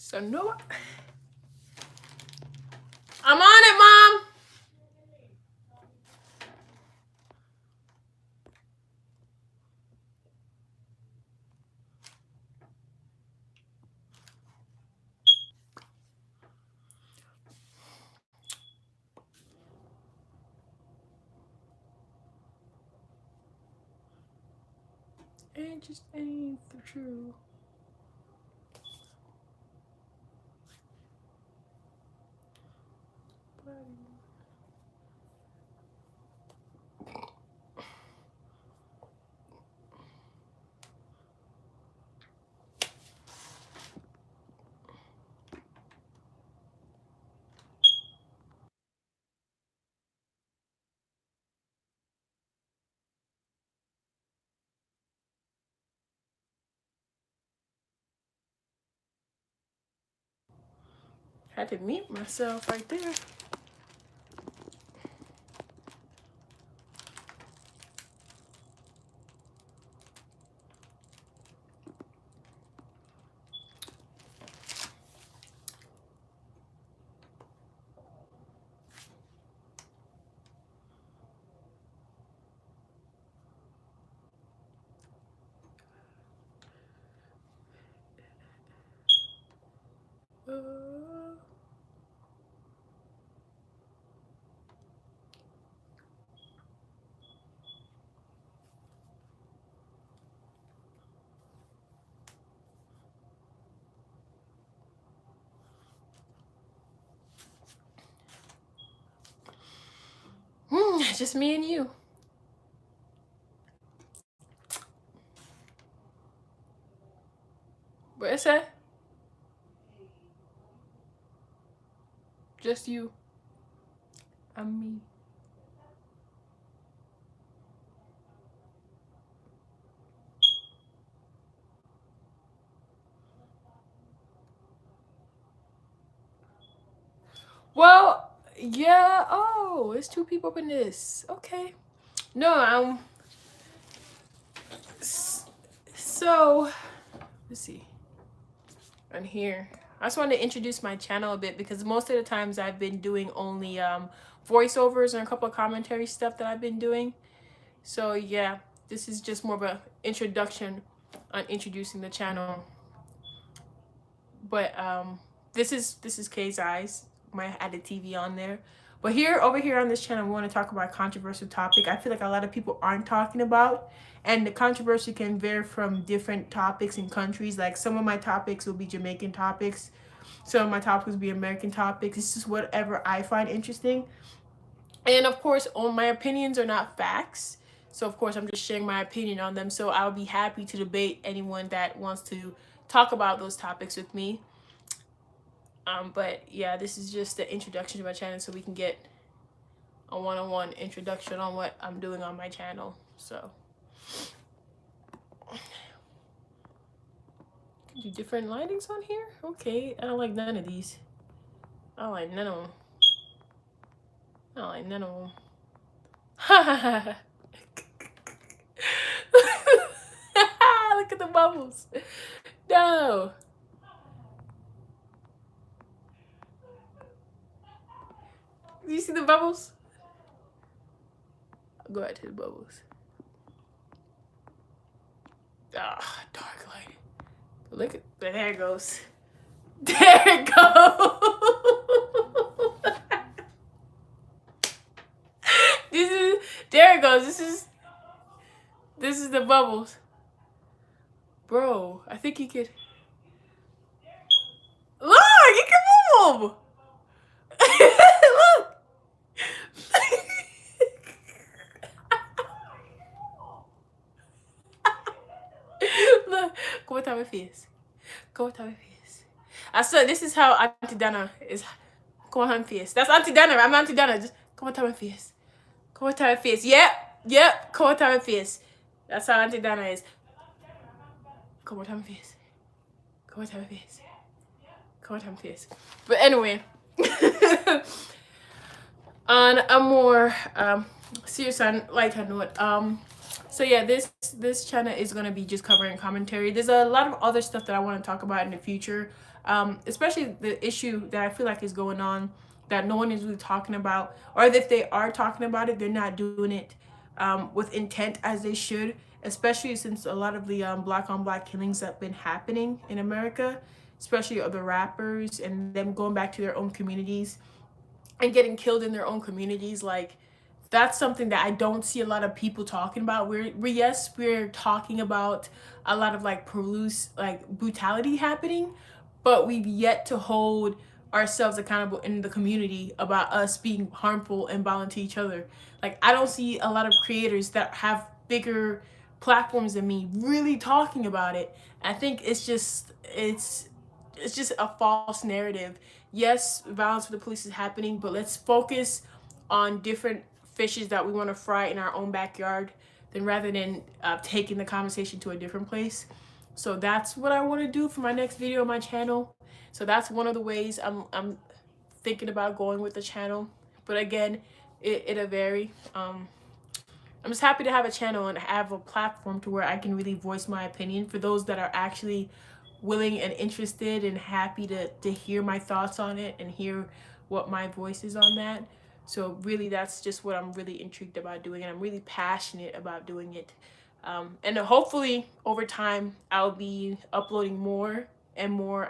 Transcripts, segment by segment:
So no, I'm on it, Mom. It just ain't true. Had to mute myself right there. Just me and you. What's that? Just you. I'm me. Well, yeah. Oh, it's two people up in this. Okay. No, so let's see. On here, I just wanted to introduce my channel a bit because most of the times I've been doing only voiceovers and a couple of commentary stuff that I've been doing. So yeah, this is just more of an introduction on introducing the channel. But this is Kay's Eyes. Might add a TV on there. But over here on this channel, we want to talk about a controversial topic. I feel like a lot of people aren't talking about, and the controversy can vary from different topics in countries. Like some of my topics will be Jamaican topics, some of my topics will be American topics. It's just whatever I find interesting. And of course, all my opinions are not facts. So of course, I'm just sharing my opinion on them. So I'll be happy to debate anyone that wants to talk about those topics with me. But yeah, this is just the introduction to my channel so we can get a one-on-one introduction on what I'm doing on my channel. So do different lightings on here? Okay, I don't like none of these. I don't like none of them. I don't like none of them. Look at the bubbles. No. Do you see the bubbles? I'll go out to the bubbles. Ah, dark light. Look at there it goes. There it goes. There it goes. This is the bubbles. Bro, I think you could. Look, you can move. Look. Look. Come on, tell my face. Come on, tell my face. I said this is how Auntie Dana is. Come on, her face. That's Auntie Dana. I'm Auntie Dana. Just come on, tell my face. Come on, tell my face. Yep. Come on, tell my face. That's how Auntie Dana is. Come on, tell my face. Come on, tell my face. Come on, tell my face. But anyway, on a more serious and lighter note, So yeah, this channel is gonna be just covering commentary. There's a lot of other stuff that I want to talk about in the future, especially the issue that I feel like is going on that no one is really talking about, or if they are talking about it, they're not doing it with intent as they should. Especially since a lot of the black on black killings that have been happening in America, especially other rappers and them going back to their own communities and getting killed in their own communities, like that's something that I don't see a lot of people talking about. We're talking about a lot of like police like brutality happening, but we've yet to hold ourselves accountable in the community about us being harmful and violent to each other. Like I don't see a lot of creators that have bigger platforms than me really talking about it. I think it's just a false narrative. Yes, violence with the police is happening, but let's focus on different fishes that we want to fry in our own backyard, then rather than taking the conversation to a different place. So that's what I want to do for my next video on my channel. So that's one of the ways I'm thinking about going with the channel. But again, it'll vary. I'm just happy to have a channel and have a platform to where I can really voice my opinion for those that are actually willing and interested and happy to hear my thoughts on it and hear what my voice is on that. So really that's just what I'm really intrigued about doing, and I'm really passionate about doing it. And hopefully over time I'll be uploading more and more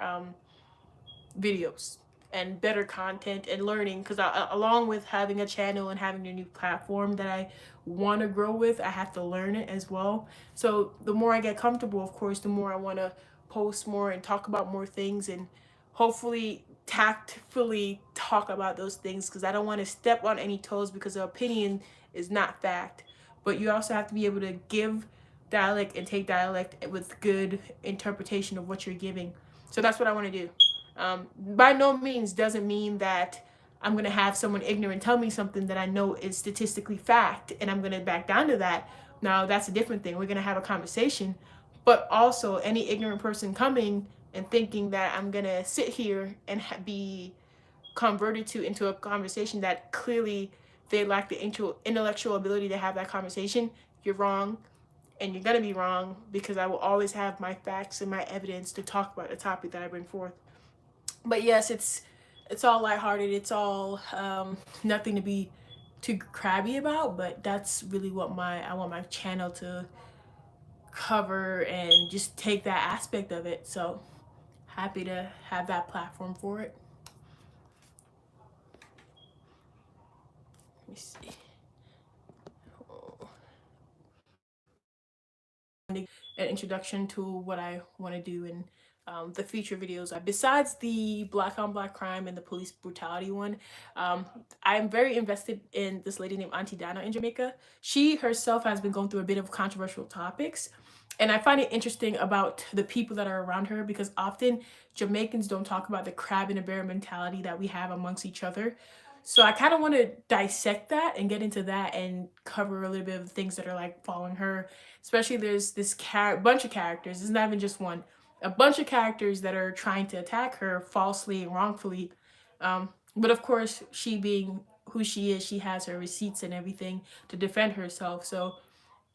videos and better content and learning, because along with having a channel and having a new platform that I want to grow with, I have to learn it as well. So the more I get comfortable, of course, the more I want to post more and talk about more things, and hopefully tactfully talk about those things, because I don't want to step on any toes, because the opinion is not fact. But you also have to be able to give dialect and take dialect with good interpretation of what you're giving. So that's what I want to do. By no means doesn't mean that I'm going to have someone ignorant tell me something that I know is statistically fact and I'm going to back down to that. Now, that's a different thing. We're going to have a conversation. But also, any ignorant person coming and thinking that I'm going to sit here and be converted to into a conversation that clearly they lack the intellectual ability to have that conversation, you're wrong. And you're going to be wrong, because I will always have my facts and my evidence to talk about the topic that I bring forth. But yes, it's all lighthearted. It's all nothing to be too crabby about. But that's really what I want my channel to cover, and just take that aspect of it. So happy to have that platform for it. Let me see. Oh. An introduction to what I want to do in the future videos. Besides the black on black crime and the police brutality one, I'm very invested in this lady named Auntie Dana in Jamaica. She herself has been going through a bit of controversial topics. And I find it interesting about the people that are around her, because often Jamaicans don't talk about the crab in a barrel mentality that we have amongst each other. So I kind of want to dissect that and get into that and cover a little bit of things that are like following her. Especially there's this bunch of characters. It's not even just one. A bunch of characters that are trying to attack her falsely and wrongfully. But of course, she being who she is, she has her receipts and everything to defend herself. So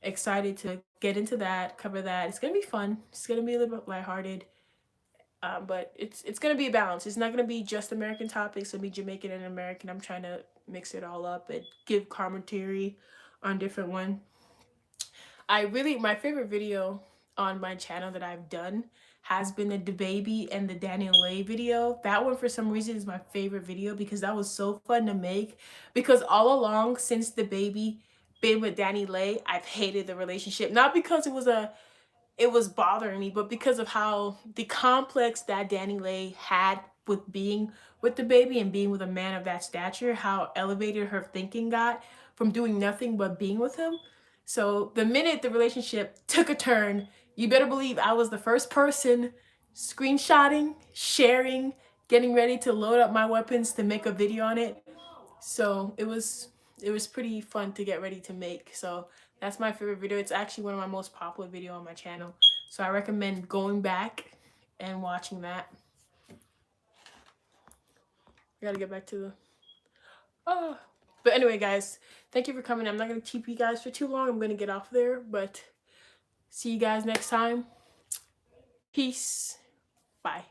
excited to get into that, cover that. It's gonna be fun. It's gonna be a little bit lighthearted. But it's gonna be a balance. It's not gonna be just American topics. It'll be Jamaican and American. I'm trying to mix it all up and give commentary on different one. My favorite video on my channel that I've done has been the DaBaby and the Daniel Lay video. That one for some reason is my favorite video, because that was so fun to make. Because all along since DaBaby been with Danny Lay, I've hated the relationship. Not because it was bothering me, but because of how the complex that Danny Lay had with being with DaBaby and being with a man of that stature, how elevated her thinking got from doing nothing but being with him. So the minute the relationship took a turn, you better believe I was the first person screenshotting, sharing, getting ready to load up my weapons to make a video on it. So it was pretty fun to get ready to make. So that's my favorite video. It's actually one of my most popular video on my channel. So I recommend going back and watching that. I gotta get back to the But anyway, guys, thank you for coming. I'm not going to keep you guys for too long. I'm going to get off there. But see you guys next time. Peace. Bye.